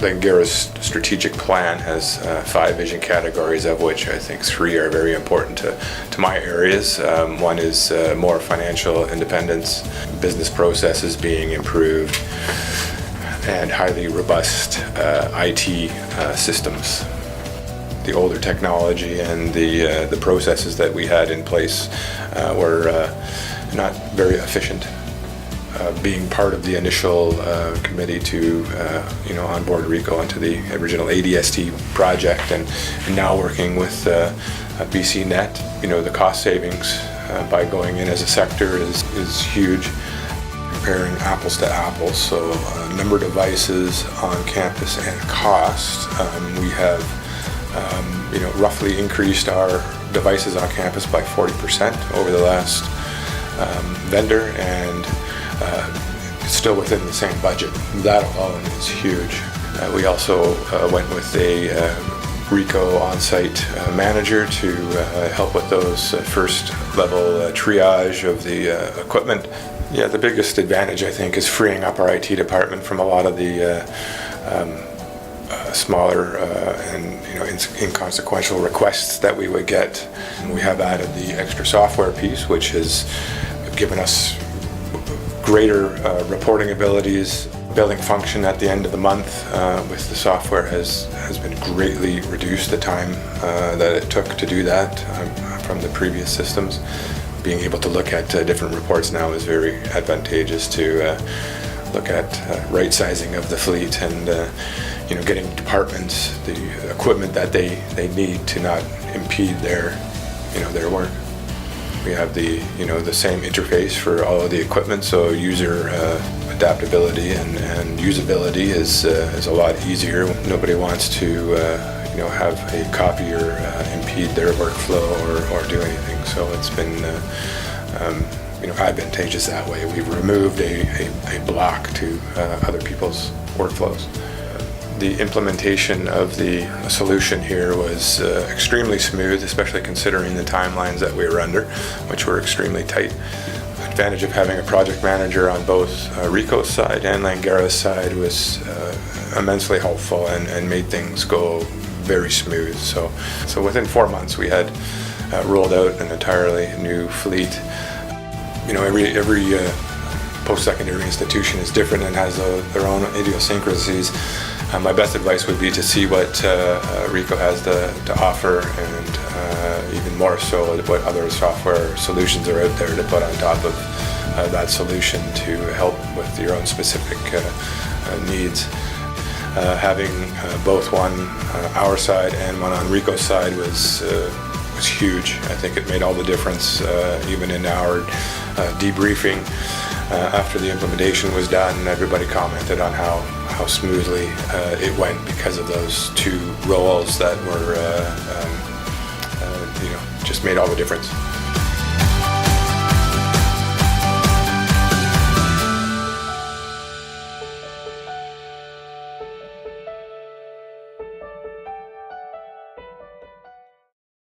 Langara's strategic plan has 5 vision categories, of which I think 3 are very important to my areas. One is more financial independence, business processes being improved, and highly robust IT systems. The older technology and the processes that we had in place were not very efficient. Being part of the initial committee to onboard Ricoh into the original ADST project, and now working with BCNet, the cost savings by going in as a sector is huge. Comparing apples to apples, so number of devices on campus and cost, we have roughly increased our devices on campus by 40% over the last vendor, and still within the same budget. That alone is huge. We also went with a Ricoh on-site manager to help with those first level triage of the equipment. Yeah, the biggest advantage I think is freeing up our IT department from a lot of the smaller and inconsequential requests that we would get. And we have added the extra software piece, which has given us greater reporting abilities. Billing function at the end of the month with the software has been greatly reduced, the time that it took to do that from the previous systems. Being able to look at different reports now is very advantageous to look at right sizing of the fleet and getting departments the equipment that they need to not impede their work. We have the same interface for all of the equipment, so user adaptability and usability is a lot easier. Nobody wants to have a copier impede their workflow or do anything. So it's been advantageous that way. We've removed a block to other people's workflows. The implementation of the solution here was extremely smooth, especially considering the timelines that we were under, which were extremely tight. The advantage of having a project manager on both Ricoh's side and Langara's side was immensely helpful and made things go very smooth. So within 4 months we had rolled out an entirely new fleet. Every post-secondary institution is different and has their own idiosyncrasies. My best advice would be to see what Ricoh has to offer, and even more so what other software solutions are out there to put on top of that solution to help with your own specific needs. Having both one our side and one on Ricoh's side was huge. I think it made all the difference, even in our debriefing. After the implementation was done, everybody commented on how smoothly it went because of those 2 roles that were, just made all the difference.